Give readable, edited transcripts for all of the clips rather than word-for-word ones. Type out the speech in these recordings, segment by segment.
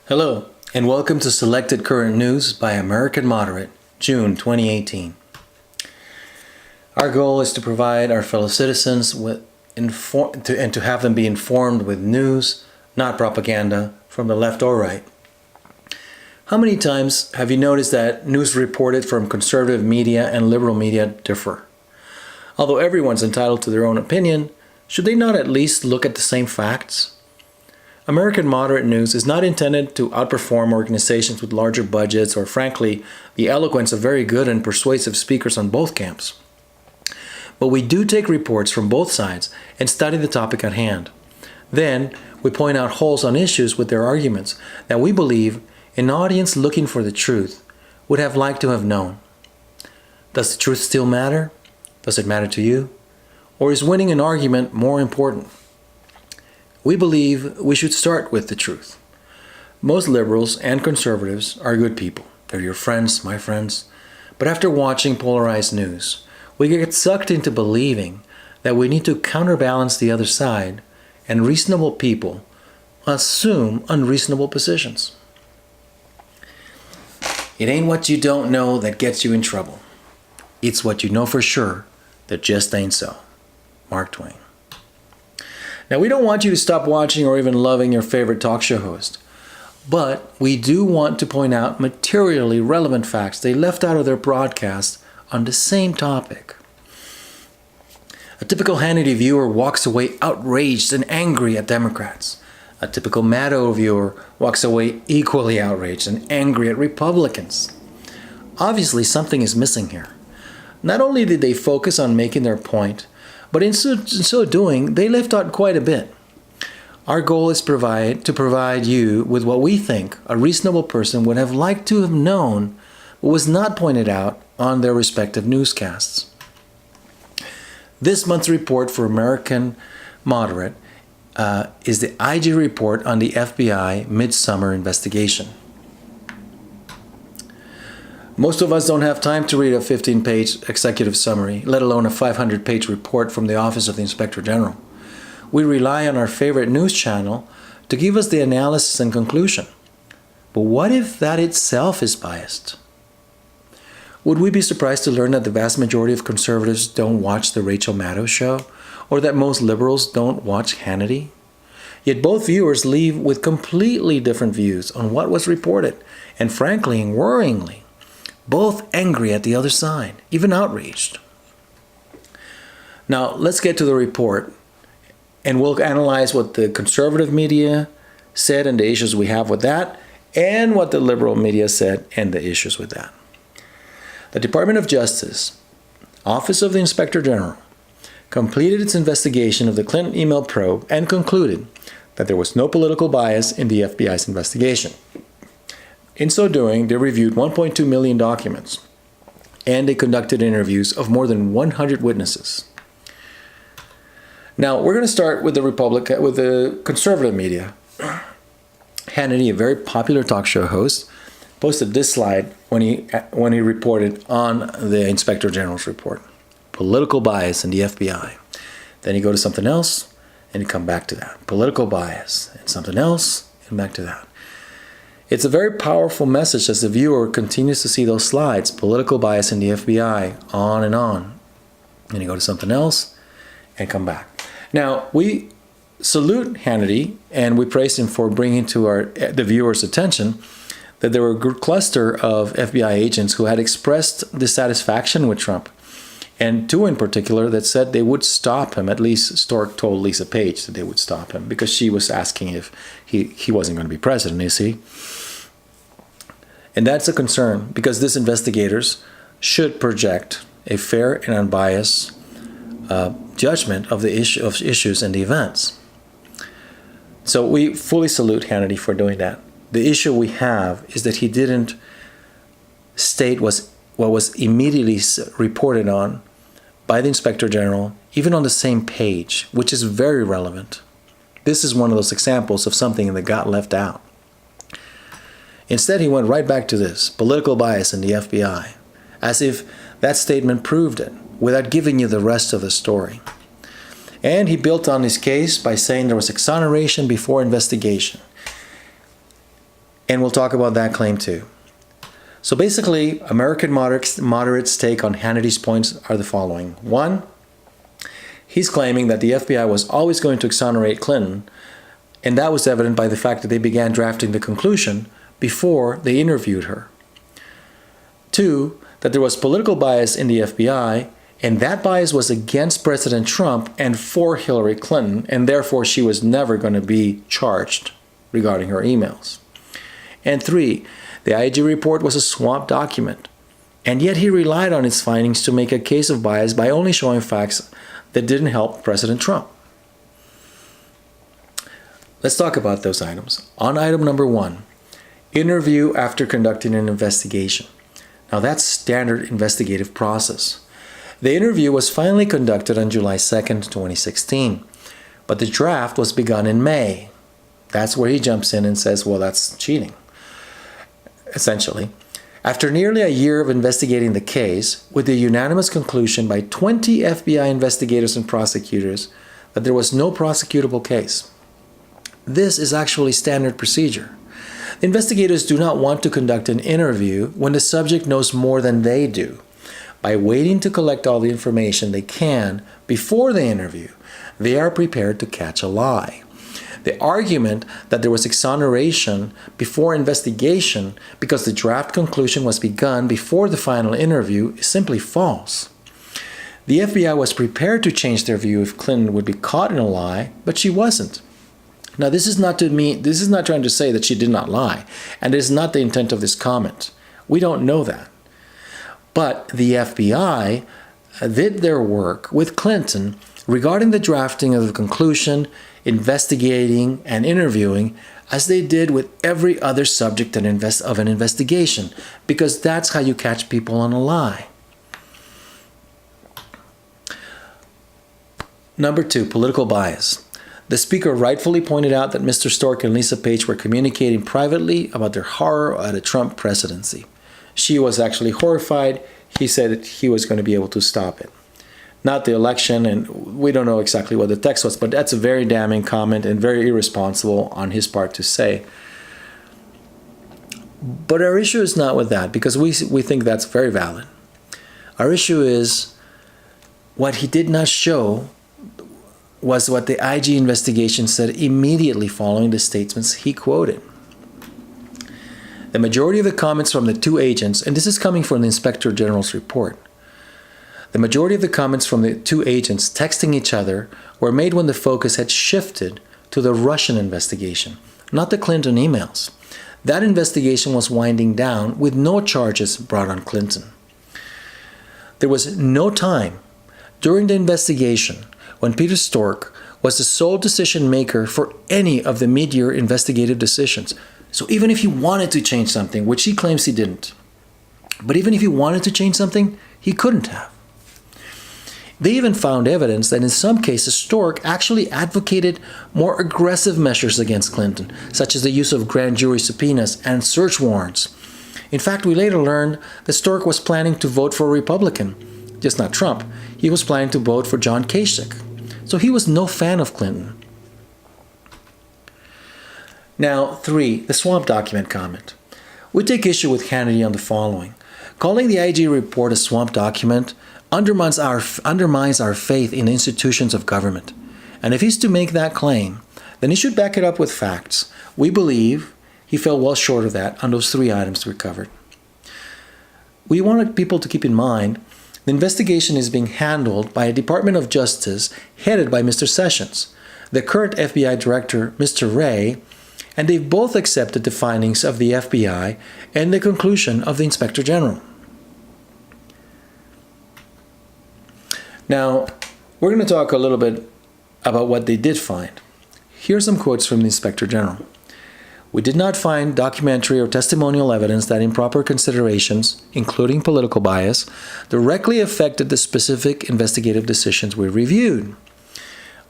Hello, and welcome to Selected Current News by American Moderate, June 2018. Our goal is to provide our fellow citizens with and to have them be informed with news, not propaganda, from the left or right. How many times have you noticed that news reported from conservative media and liberal media differ? Although everyone's entitled to their own opinion, should they not at least look at the same facts? American Moderate News is not intended to outperform organizations with larger budgets or, frankly, the eloquence of very good and persuasive speakers on both camps. But we do take reports from both sides and study the topic at hand. Then, we point out holes on issues with their arguments that we believe an audience looking for the truth would have liked to have known. Does the truth still matter? Does it matter to you? Or is winning an argument more important? We believe we should start with the truth. Most liberals and conservatives are good people. They're your friends, my friends. But after watching polarized news, we get sucked into believing that we need to counterbalance the other side, and reasonable people assume unreasonable positions. It ain't what you don't know that gets you in trouble. It's what you know for sure that just ain't so. Mark Twain. Now, we don't want you to stop watching or even loving your favorite talk show host, but we do want to point out materially relevant facts they left out of their broadcast on the same topic. A typical Hannity viewer walks away outraged and angry at Democrats. A typical Maddow viewer walks away equally outraged and angry at Republicans. Obviously, something is missing here. Not only did they focus on making their point, but in so doing, they left out quite a bit. Our goal is to provide you with what we think a reasonable person would have liked to have known, but was not pointed out on their respective newscasts. This month's report for American Moderate is the IG report on the FBI Midsummer investigation. Most of us don't have time to read a 15-page executive summary, let alone a 500-page report from the Office of the Inspector General. We rely on our favorite news channel to give us the analysis and conclusion. But what if that itself is biased? Would we be surprised to learn that the vast majority of conservatives don't watch the Rachel Maddow show, or that most liberals don't watch Hannity? Yet both viewers leave with completely different views on what was reported, and frankly and worryingly, both angry at the other side, even outraged. Now, let's get to the report, and we'll analyze what the conservative media said and the issues we have with that, and what the liberal media said and the issues with that. The Department of Justice, Office of the Inspector General, completed its investigation of the Clinton email probe and concluded that there was no political bias in the FBI's investigation. In so doing, they reviewed 1.2 million documents, and they conducted interviews of more than 100 witnesses. Now, we're going to start with the conservative media. Hannity, a very popular talk show host, posted this slide when he reported on the Inspector General's report. Political bias in the FBI. Then you go to something else, and you come back to that. Political bias, and something else, and back to that. It's a very powerful message as the viewer continues to see those slides, political bias in the FBI, on. And you go to something else and come back. Now, we salute Hannity and we praise him for bringing to the viewers' attention that there were a good cluster of FBI agents who had expressed dissatisfaction with Trump. And two in particular that said they would stop him. At least Stork told Lisa Page that they would stop him because she was asking if he wasn't going to be president, you see. And that's a concern because these investigators should project a fair and unbiased judgment of the issues and the events. So we fully salute Hannity for doing that. The issue we have is that he didn't state what was immediately reported on by the Inspector General, even on the same page, which is very relevant. This is one of those examples of something that got left out. Instead, he went right back to this, political bias in the FBI, as if that statement proved it, without giving you the rest of the story. And he built on his case by saying there was exoneration before investigation. And we'll talk about that claim too. So basically, American moderates' take on Hannity's points are the following. One, he's claiming that the FBI was always going to exonerate Clinton, and that was evident by the fact that they began drafting the conclusion before they interviewed her. Two, that there was political bias in the FBI, and that bias was against President Trump and for Hillary Clinton, and therefore she was never going to be charged regarding her emails. And three, the IG report was a swamp document, and yet he relied on its findings to make a case of bias by only showing facts that didn't help President Trump. Let's talk about those items. On item number 1, interview after conducting an investigation. Now that's standard investigative process. The interview was finally conducted on July 2nd, 2016, but the draft was begun in May. That's where he jumps in and says, well, that's cheating. Essentially, after nearly a year of investigating the case, with the unanimous conclusion by 20 FBI investigators and prosecutors that there was no prosecutable case. This is actually standard procedure. The investigators do not want to conduct an interview when the subject knows more than they do. By waiting to collect all the information they can before the interview, they are prepared to catch a lie. The argument that there was exoneration before investigation because the draft conclusion was begun before the final interview is simply false. The FBI was prepared to change their view if Clinton would be caught in a lie, but she wasn't. Now, this is not trying to say that she did not lie, and it is not the intent of this comment. We don't know that. But the FBI did their work with Clinton regarding the drafting of the conclusion, investigating, and interviewing, as they did with every other subject of an investigation, because that's how you catch people on a lie. Number 2, political bias. The speaker rightfully pointed out that Mr. Stork and Lisa Page were communicating privately about their horror at a Trump presidency. She was actually horrified. He said that he was going to be able to stop it. Not the election, and we don't know exactly what the text was, but that's a very damning comment and very irresponsible on his part to say. But our issue is not with that, because we think that's very valid. Our issue is what he did not show was what the IG investigation said immediately following the statements he quoted. The majority of the comments from the 2 agents, and this is coming from the Inspector General's report, the majority of the comments from the 2 agents texting each other were made when the focus had shifted to the Russian investigation, not the Clinton emails. That investigation was winding down with no charges brought on Clinton. There was no time during the investigation when Peter Stork was the sole decision maker for any of the mid-year investigative decisions. So even if he wanted to change something, which he claims he didn't, but even if he wanted to change something, he couldn't have. They even found evidence that in some cases Stork actually advocated more aggressive measures against Clinton, such as the use of grand jury subpoenas and search warrants. In fact, we later learned that Stork was planning to vote for a Republican, just not Trump. He was planning to vote for John Kasich. So he was no fan of Clinton. Now, 3, the swamp document comment. We take issue with Hannity on the following. Calling the IG report a swamp document undermines our faith in the institutions of government. And if he's to make that claim, then he should back it up with facts. We believe he fell well short of that on those 3 items we covered. We wanted people to keep in mind the investigation is being handled by a Department of Justice headed by Mr. Sessions, the current FBI Director, Mr. Wray, and they've both accepted the findings of the FBI and the conclusion of the Inspector General. Now, we're going to talk a little bit about what they did find. Here are some quotes from the Inspector General. We did not find documentary or testimonial evidence that improper considerations, including political bias, directly affected the specific investigative decisions we reviewed.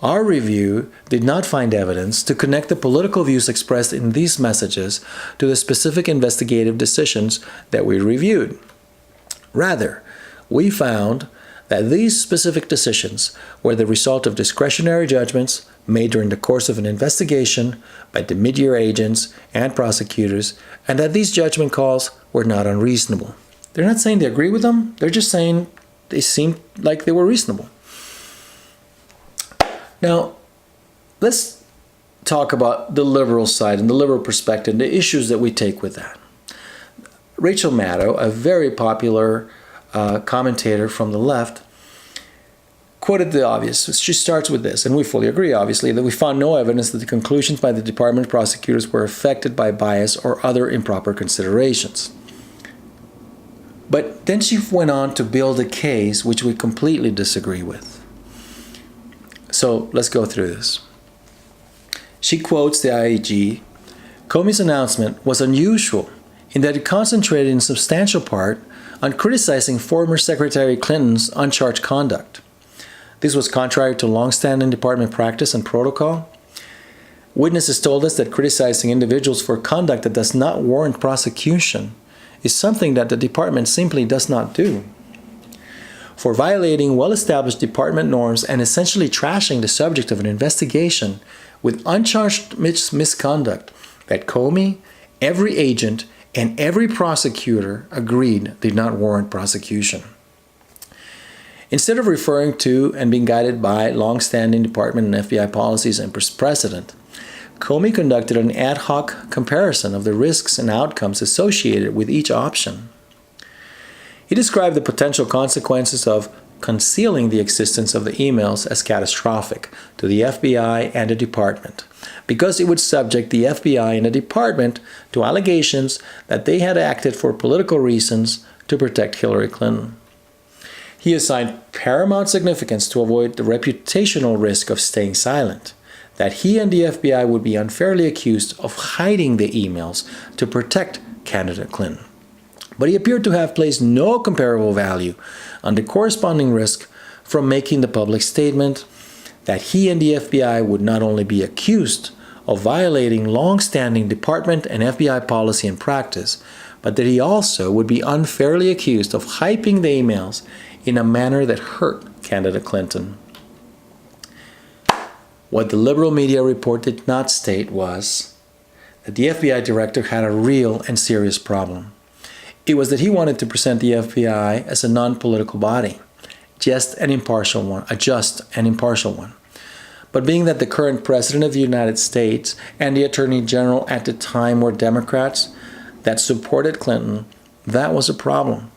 Our review did not find evidence to connect the political views expressed in these messages to the specific investigative decisions that we reviewed. Rather, we found that these specific decisions were the result of discretionary judgments made during the course of an investigation by the mid-year agents and prosecutors, and that these judgment calls were not unreasonable. They're not saying they agree with them, they're just saying they seemed like they were reasonable. Now, let's talk about the liberal side and the liberal perspective, the issues that we take with that. Rachel Maddow, a very popular commentator from the left, quoted the obvious. She starts with this, and we fully agree, obviously, that we found no evidence that the conclusions by the department prosecutors were affected by bias or other improper considerations. But then she went on to build a case which we completely disagree with. So let's go through this. She quotes the IAG, "Comey's announcement was unusual in that it concentrated in substantial part on criticizing former Secretary Clinton's uncharged conduct. This was contrary to long-standing department practice and protocol. Witnesses told us that criticizing individuals for conduct that does not warrant prosecution is something that the department simply does not do. For violating well-established department norms and essentially trashing the subject of an investigation with uncharged misconduct that Comey, every agent, and every prosecutor agreed did not warrant prosecution. Instead of referring to and being guided by long-standing department and FBI policies and precedent, Comey conducted an ad hoc comparison of the risks and outcomes associated with each option. He described the potential consequences of concealing the existence of the emails as catastrophic to the FBI and the department, because it would subject the FBI and the department to allegations that they had acted for political reasons to protect Hillary Clinton. He assigned paramount significance to avoid the reputational risk of staying silent, that he and the FBI would be unfairly accused of hiding the emails to protect candidate Clinton. But he appeared to have placed no comparable value on the corresponding risk from making the public statement that he and the FBI would not only be accused of violating long-standing department and FBI policy and practice, but that he also would be unfairly accused of hyping the emails in a manner that hurt candidate Clinton. What the liberal media report did not state was that the FBI director had a real and serious problem. It was that he wanted to present the FBI as a non-political body, a just and impartial one. But being that the current President of the United States and the Attorney General at the time were Democrats that supported Clinton, that was a problem.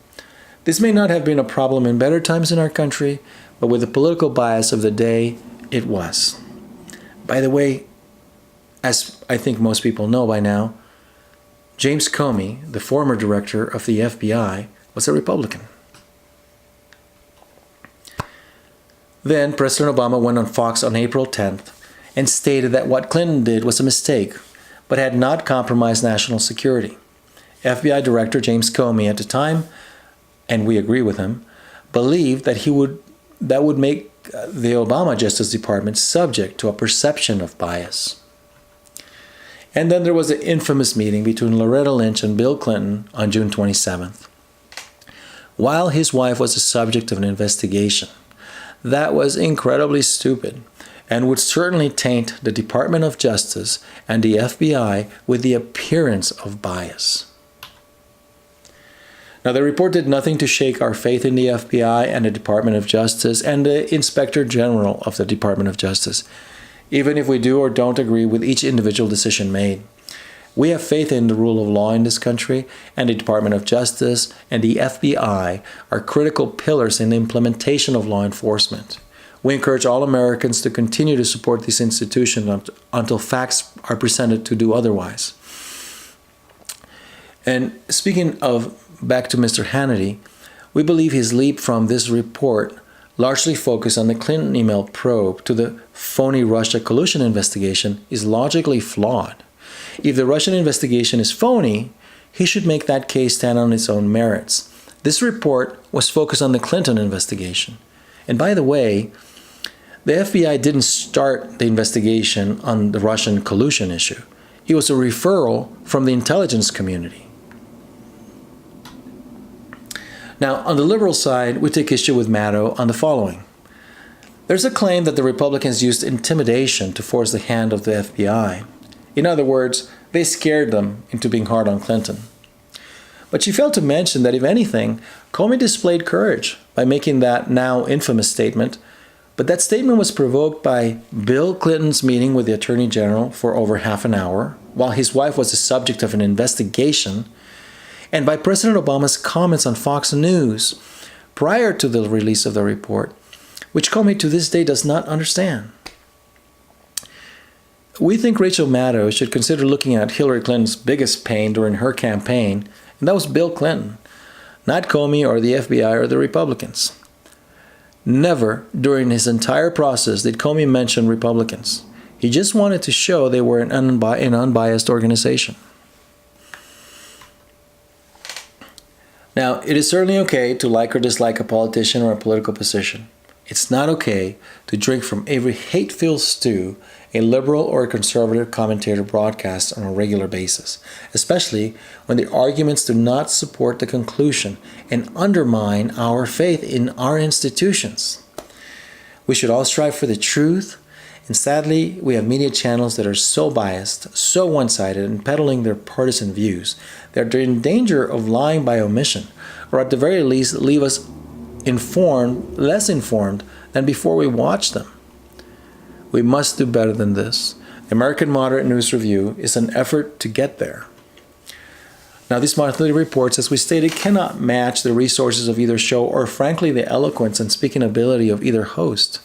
This may not have been a problem in better times in our country, but with the political bias of the day, it was. By the way, as I think most people know by now, James Comey, the former director of the FBI, was a Republican. Then President Obama went on Fox on April 10th and stated that what Clinton did was a mistake, but had not compromised national security. FBI Director James Comey at the time, and we agree with him, believed that that would make the Obama Justice Department subject to a perception of bias. And then there was the infamous meeting between Loretta Lynch and Bill Clinton on June 27th. While his wife was the subject of an investigation, that was incredibly stupid and would certainly taint the Department of Justice and the FBI with the appearance of bias. Now, the report did nothing to shake our faith in the FBI and the Department of Justice and the Inspector General of the Department of Justice, even if we do or don't agree with each individual decision made. We have faith in the rule of law in this country, and the Department of Justice and the FBI are critical pillars in the implementation of law enforcement. We encourage all Americans to continue to support these institutions until facts are presented to do otherwise. And speaking of back to Mr. Hannity, we believe his leap from this report largely focused on the Clinton email probe to the phony Russia collusion investigation is logically flawed. If the Russian investigation is phony, he should make that case stand on its own merits. This report was focused on the Clinton investigation. And by the way, the FBI didn't start the investigation on the Russian collusion issue. It was a referral from the intelligence community. Now, on the liberal side, we take issue with Maddow on the following. There's a claim that the Republicans used intimidation to force the hand of the FBI. In other words, they scared them into being hard on Clinton. But she failed to mention that, if anything, Comey displayed courage by making that now infamous statement, but that statement was provoked by Bill Clinton's meeting with the Attorney General for over half an hour, while his wife was the subject of an investigation, and by President Obama's comments on Fox News prior to the release of the report, which Comey to this day does not understand. We think Rachel Maddow should consider looking at Hillary Clinton's biggest pain during her campaign, and that was Bill Clinton, not Comey or the FBI or the Republicans. Never during his entire process did Comey mention Republicans. He just wanted to show they were an unbiased organization. Now, it is certainly okay to like or dislike a politician or a political position. It's not okay to drink from every hate-filled stew a liberal or a conservative commentator broadcasts on a regular basis, especially when the arguments do not support the conclusion and undermine our faith in our institutions. We should all strive for the truth, and sadly, we have media channels that are so biased, so one-sided, and peddling their partisan views that they're in danger of lying by omission, or at the very least leave us less informed than before we watch them. We must do better than this. The American Moderate News Review is an effort to get there. Now, these monthly reports, as we stated, cannot match the resources of either show or, frankly, the eloquence and speaking ability of either host.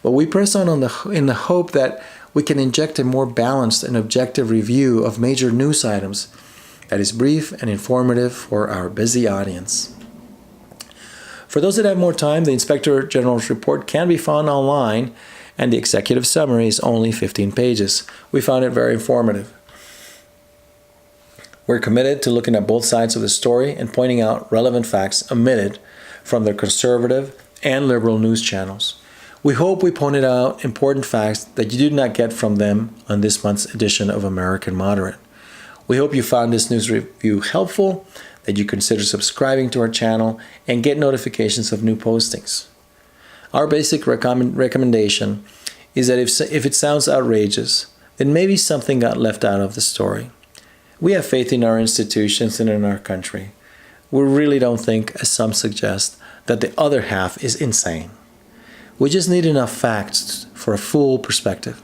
But we press on in the hope that we can inject a more balanced and objective review of major news items that is brief and informative for our busy audience. For those that have more time, the Inspector General's report can be found online, and the executive summary is only 15 pages. We found it very informative. We're committed to looking at both sides of the story and pointing out relevant facts omitted from the conservative and liberal news channels. We hope we pointed out important facts that you did not get from them on this month's edition of American Moderate. We hope you found this news review helpful, that you consider subscribing to our channel and get notifications of new postings. Our basic recommendation is that if it sounds outrageous, then maybe something got left out of the story. We have faith in our institutions and in our country. We really don't think, as some suggest, that the other half is insane. We just need enough facts for a full perspective.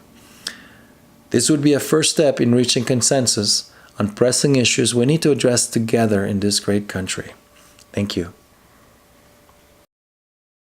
This would be a first step in reaching consensus on pressing issues we need to address together in this great country. Thank you.